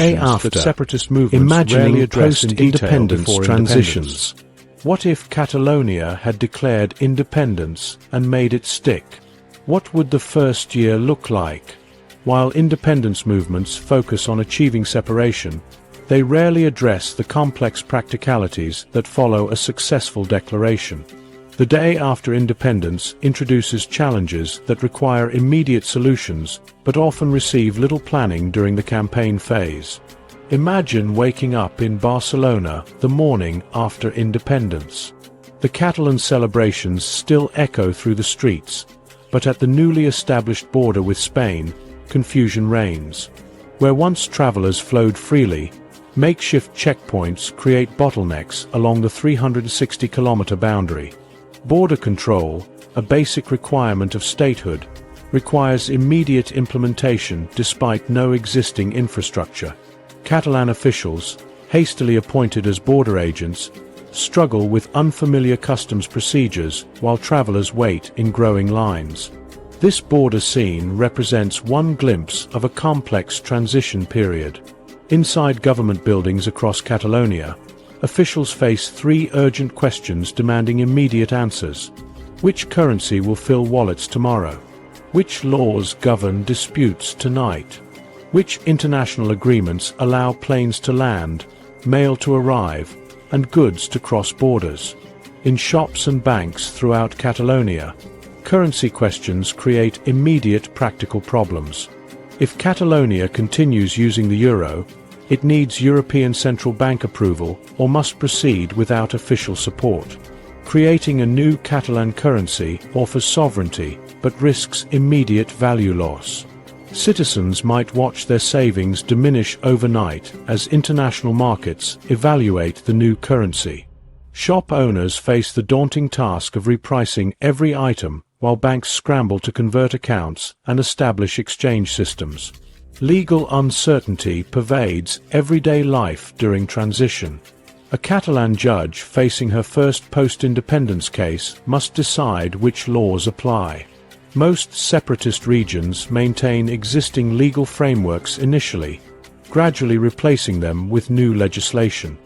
after that separatist movements imagining rarely address in detail post-independence before transitions. What if Catalonia had declared independence and made it stick? What would the first year look like? While independence movements focus on achieving separation, they rarely address the complex practicalities that follow a successful declaration. The day after independence introduces challenges that require immediate solutions, but often receive little planning during the campaign phase. Imagine waking up in Barcelona the morning after independence. The Catalan celebrations still echo through the streets, but at the newly established border with Spain, confusion reigns. Where once travelers flowed freely, makeshift checkpoints create bottlenecks along the 360-kilometer boundary. Border control, a basic requirement of statehood, requires immediate implementation despite no existing infrastructure. Catalan officials, hastily appointed as border agents, struggle with unfamiliar customs procedures while travelers wait in growing lines. This border scene represents one glimpse of a complex transition period. Inside government buildings across Catalonia, officials face three urgent questions demanding immediate answers. Which currency will fill wallets tomorrow? Which laws govern disputes tonight? Which international agreements allow planes to land, mail to arrive, and goods to cross borders? In shops and banks throughout Catalonia, currency questions create immediate practical problems. If Catalonia continues using the euro, it needs European Central Bank approval or must proceed without official support. Creating a new Catalan currency offers sovereignty, but risks immediate value loss. Citizens might watch their savings diminish overnight as international markets evaluate the new currency. Shop owners face the daunting task of repricing every item while banks scramble to convert accounts and establish exchange systems. Legal uncertainty pervades everyday life during transition. A Catalan judge facing her first post-independence case must decide which laws apply. Most separatist regions maintain existing legal frameworks initially, gradually replacing them with new legislation.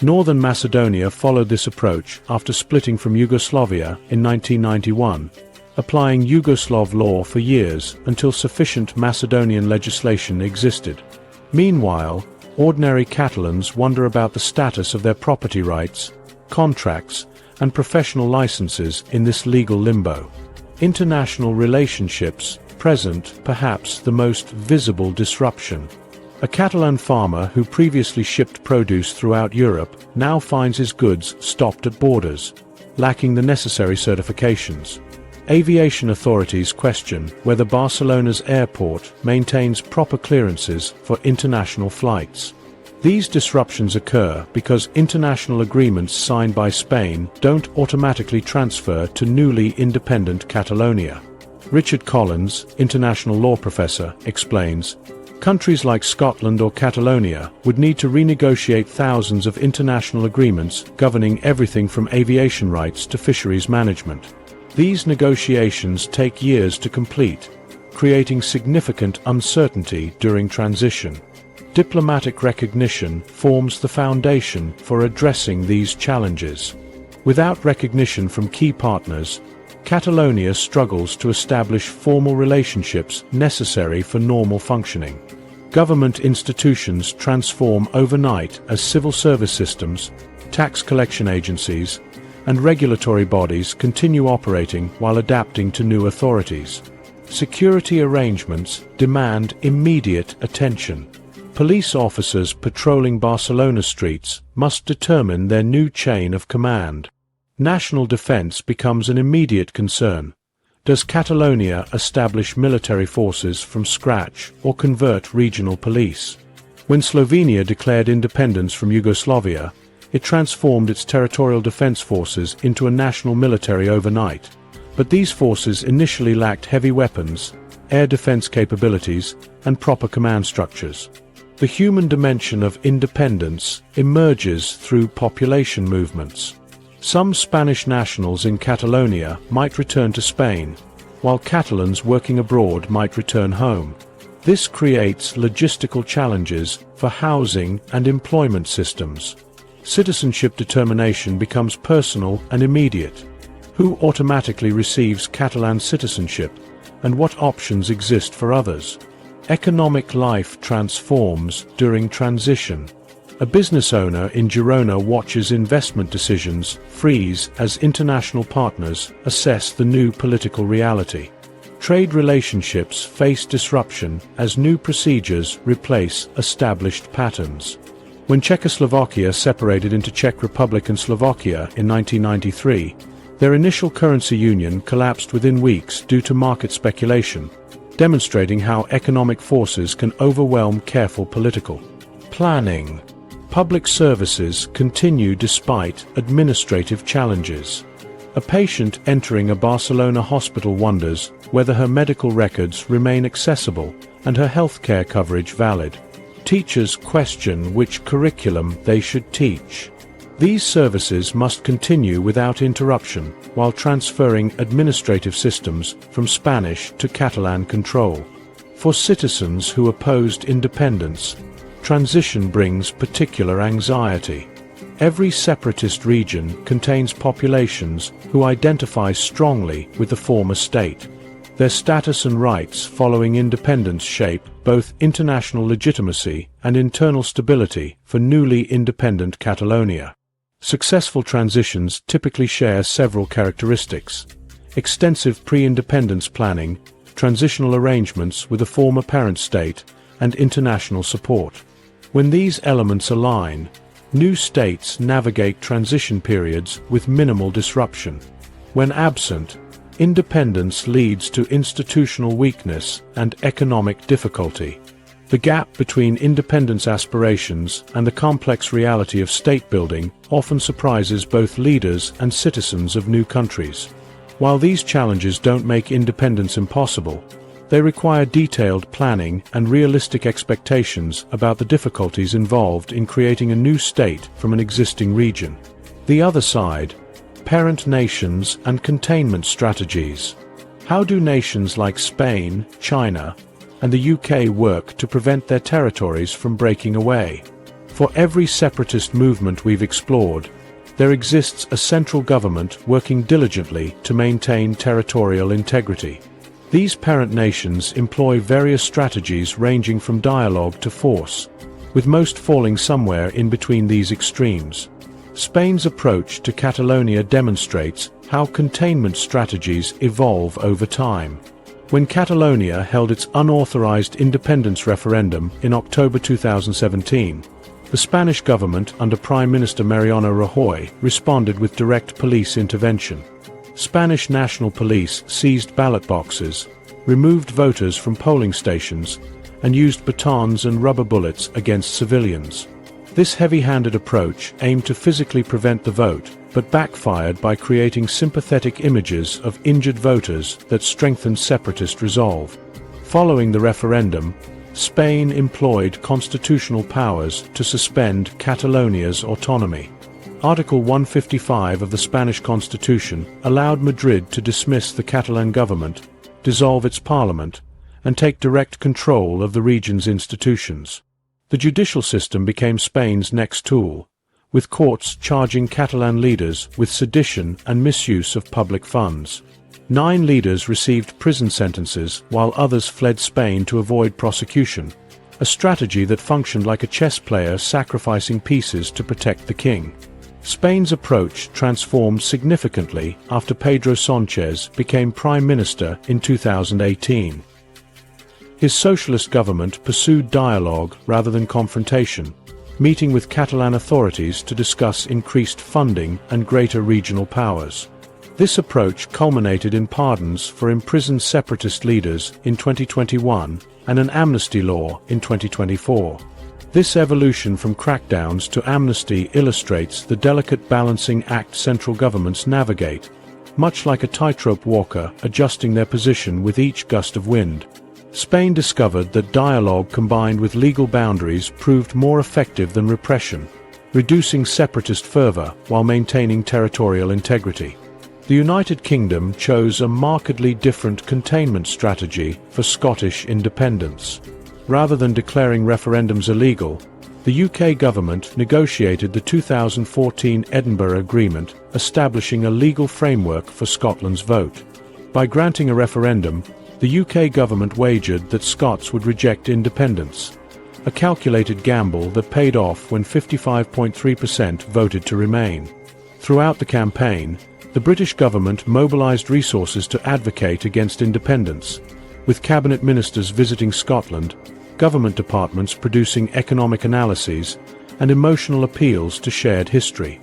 Northern Macedonia followed this approach after splitting from Yugoslavia in 1991, applying Yugoslav law for years until sufficient Macedonian legislation existed. Meanwhile, ordinary Catalans wonder about the status of their property rights, contracts, and professional licenses in this legal limbo. International relationships present perhaps the most visible disruption. A Catalan farmer who previously shipped produce throughout Europe now finds his goods stopped at borders, lacking the necessary certifications. Aviation authorities question whether Barcelona's airport maintains proper clearances for international flights. These disruptions occur because international agreements signed by Spain don't automatically transfer to newly independent Catalonia. Richard Collins, international law professor, explains, countries like Scotland or Catalonia would need to renegotiate thousands of international agreements governing everything from aviation rights to fisheries management. These negotiations take years to complete, creating significant uncertainty during transition. Diplomatic recognition forms the foundation for addressing these challenges. Without recognition from key partners, Catalonia struggles to establish formal relationships necessary for normal functioning. Government institutions transform overnight as civil service systems, tax collection agencies, and regulatory bodies continue operating while adapting to new authorities. Security arrangements demand immediate attention. Police officers patrolling Barcelona streets must determine their new chain of command. National defense becomes an immediate concern. Does Catalonia establish military forces from scratch or convert regional police? When Slovenia declared independence from Yugoslavia, it transformed its territorial defense forces into a national military overnight. But these forces initially lacked heavy weapons, air defense capabilities, and proper command structures. The human dimension of independence emerges through population movements. Some Spanish nationals in Catalonia might return to Spain, while Catalans working abroad might return home. This creates logistical challenges for housing and employment systems. Citizenship determination becomes personal and immediate. Who automatically receives Catalan citizenship, and what options exist for others? Economic life transforms during transition. A business owner in Girona watches investment decisions freeze as international partners assess the new political reality. Trade relationships face disruption as new procedures replace established patterns. When Czechoslovakia separated into Czech Republic and Slovakia in 1993, their initial currency union collapsed within weeks due to market speculation, demonstrating how economic forces can overwhelm careful political planning. Public services continue despite administrative challenges. A patient entering a Barcelona hospital wonders whether her medical records remain accessible and her healthcare coverage valid. Teachers question which curriculum they should teach. These services must continue without interruption while transferring administrative systems from Spanish to Catalan control. For citizens who opposed independence, transition brings particular anxiety. Every separatist region contains populations who identify strongly with the former state. Their status and rights following independence shape both international legitimacy and internal stability for newly independent Catalonia. Successful transitions typically share several characteristics: extensive pre-independence planning, transitional arrangements with a former parent state, and international support. When these elements align, new states navigate transition periods with minimal disruption. When absent, independence leads to institutional weakness and economic difficulty. The gap between independence aspirations and the complex reality of state building often surprises both leaders and citizens of new countries. While these challenges don't make independence impossible, they require detailed planning and realistic expectations about the difficulties involved in creating a new state from an existing region. The other side: parent nations and containment strategies. How do nations like Spain, China, and the UK work to prevent their territories from breaking away? For every separatist movement we've explored, there exists a central government working diligently to maintain territorial integrity. These parent nations employ various strategies ranging from dialogue to force, with most falling somewhere in between these extremes. Spain's approach to Catalonia demonstrates how containment strategies evolve over time. When Catalonia held its unauthorized independence referendum in October 2017, the Spanish government under Prime Minister Mariano Rajoy responded with direct police intervention. Spanish National Police seized ballot boxes, removed voters from polling stations, and used batons and rubber bullets against civilians. This heavy-handed approach aimed to physically prevent the vote, but backfired by creating sympathetic images of injured voters that strengthened separatist resolve. Following the referendum, Spain employed constitutional powers to suspend Catalonia's autonomy. Article 155 of the Spanish Constitution allowed Madrid to dismiss the Catalan government, dissolve its parliament, and take direct control of the region's institutions. The judicial system became Spain's next tool, with courts charging Catalan leaders with sedition and misuse of public funds. 9 leaders received prison sentences while others fled Spain to avoid prosecution, a strategy that functioned like a chess player sacrificing pieces to protect the king. Spain's approach transformed significantly after Pedro Sánchez became Prime Minister in 2018. His socialist government pursued dialogue rather than confrontation, meeting with Catalan authorities to discuss increased funding and greater regional powers. This approach culminated in pardons for imprisoned separatist leaders in 2021 and an amnesty law in 2024. This evolution from crackdowns to amnesty illustrates the delicate balancing act central governments navigate, much like a tightrope walker adjusting their position with each gust of wind. Spain discovered that dialogue combined with legal boundaries proved more effective than repression, reducing separatist fervor while maintaining territorial integrity. The United Kingdom chose a markedly different containment strategy for Scottish independence. Rather than declaring referendums illegal, the UK government negotiated the 2014 Edinburgh Agreement, establishing a legal framework for Scotland's vote. By granting a referendum, the UK government wagered that Scots would reject independence, a calculated gamble that paid off when 55.3% voted to remain. Throughout the campaign, the British government mobilised resources to advocate against independence, with cabinet ministers visiting Scotland, government departments producing economic analyses, and emotional appeals to shared history.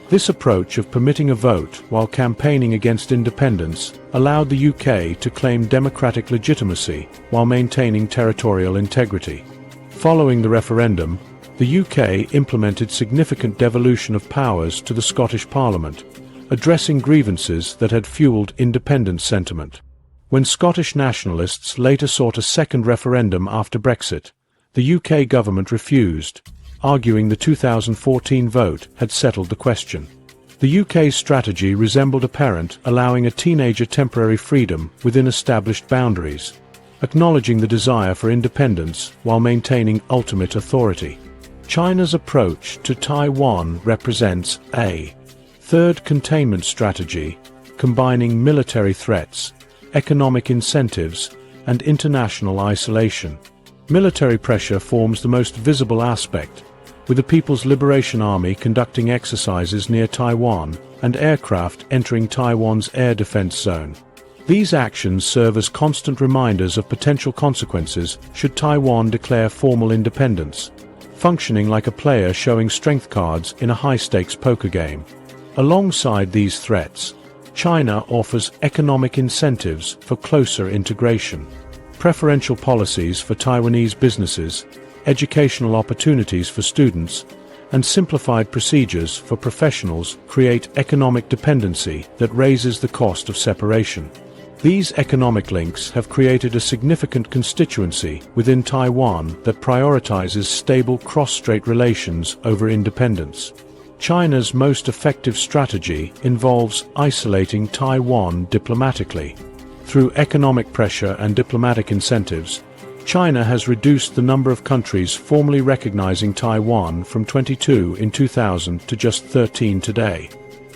This approach of permitting a vote while campaigning against independence allowed the UK to claim democratic legitimacy while maintaining territorial integrity. Following the referendum, the UK implemented significant devolution of powers to the Scottish Parliament, addressing grievances that had fueled independence sentiment. When Scottish nationalists later sought a second referendum after Brexit, the UK government refused, arguing the 2014 vote had settled the question. The UK's strategy resembled a parent allowing a teenager temporary freedom within established boundaries, acknowledging the desire for independence while maintaining ultimate authority. China's approach to Taiwan represents a third containment strategy, combining military threats, economic incentives, and international isolation. Military pressure forms the most visible aspect, with the People's Liberation Army conducting exercises near Taiwan and aircraft entering Taiwan's air defense zone. These actions serve as constant reminders of potential consequences should Taiwan declare formal independence, functioning like a player showing strength cards in a high-stakes poker game. Alongside these threats, China offers economic incentives for closer integration. Preferential policies for Taiwanese businesses, educational opportunities for students, and simplified procedures for professionals create economic dependency that raises the cost of separation. These economic links have created a significant constituency within Taiwan that prioritizes stable cross-strait relations over independence. China's most effective strategy involves isolating Taiwan diplomatically. Through economic pressure and diplomatic incentives, China has reduced the number of countries formally recognizing Taiwan from 22 in 2000 to just 13 today.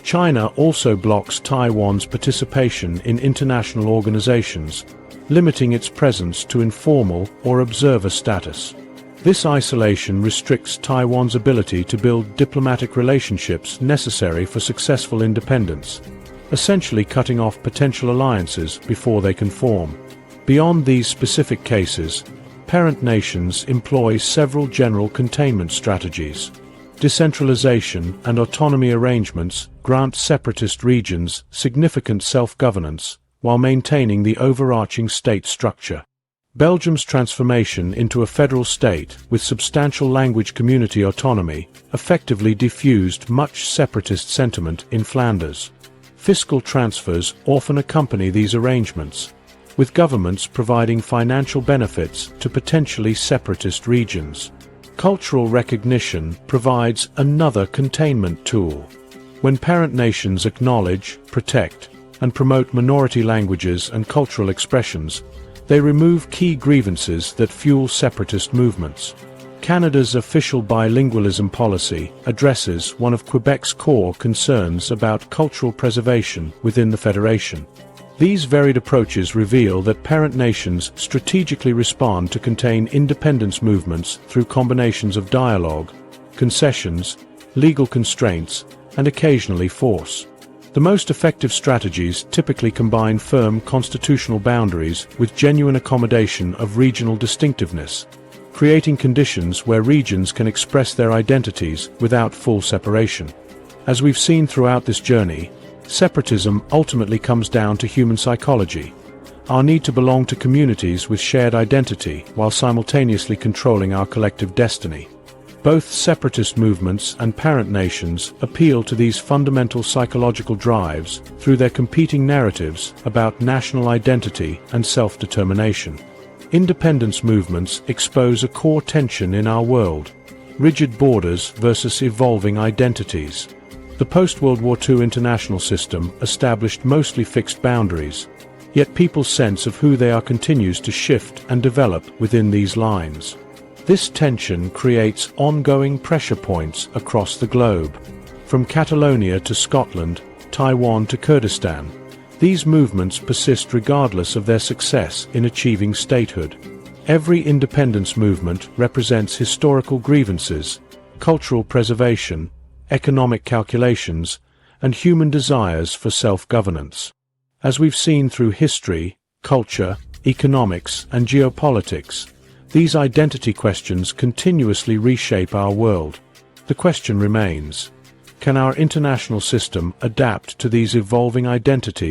China also blocks Taiwan's participation in international organizations, limiting its presence to informal or observer status. This isolation restricts Taiwan's ability to build diplomatic relationships necessary for successful independence, essentially cutting off potential alliances before they can form. Beyond these specific cases, parent nations employ several general containment strategies. Decentralization and autonomy arrangements grant separatist regions significant self-governance while maintaining the overarching state structure. Belgium's transformation into a federal state with substantial language community autonomy effectively diffused much separatist sentiment in Flanders. Fiscal transfers often accompany these arrangements, with governments providing financial benefits to potentially separatist regions. Cultural recognition provides another containment tool. When parent nations acknowledge, protect, and promote minority languages and cultural expressions, they remove key grievances that fuel separatist movements. Canada's official bilingualism policy addresses one of Quebec's core concerns about cultural preservation within the Federation. These varied approaches reveal that parent nations strategically respond to contain independence movements through combinations of dialogue, concessions, legal constraints, and occasionally force. The most effective strategies typically combine firm constitutional boundaries with genuine accommodation of regional distinctiveness, creating conditions where regions can express their identities without full separation. As we've seen throughout this journey, separatism ultimately comes down to human psychology, our need to belong to communities with shared identity while simultaneously controlling our collective destiny. Both separatist movements and parent nations appeal to these fundamental psychological drives through their competing narratives about national identity and self-determination. Independence movements expose a core tension in our world: rigid borders versus evolving identities. The post-World War II international system established mostly fixed boundaries, yet people's sense of who they are continues to shift and develop within these lines. This tension creates ongoing pressure points across the globe. From Catalonia to Scotland, Taiwan to Kurdistan, these movements persist regardless of their success in achieving statehood. Every independence movement represents historical grievances, cultural preservation, economic calculations, and human desires for self-governance. As we've seen through history, culture, economics, and geopolitics, these identity questions continuously reshape our world. The question remains: can our international system adapt to these evolving identities?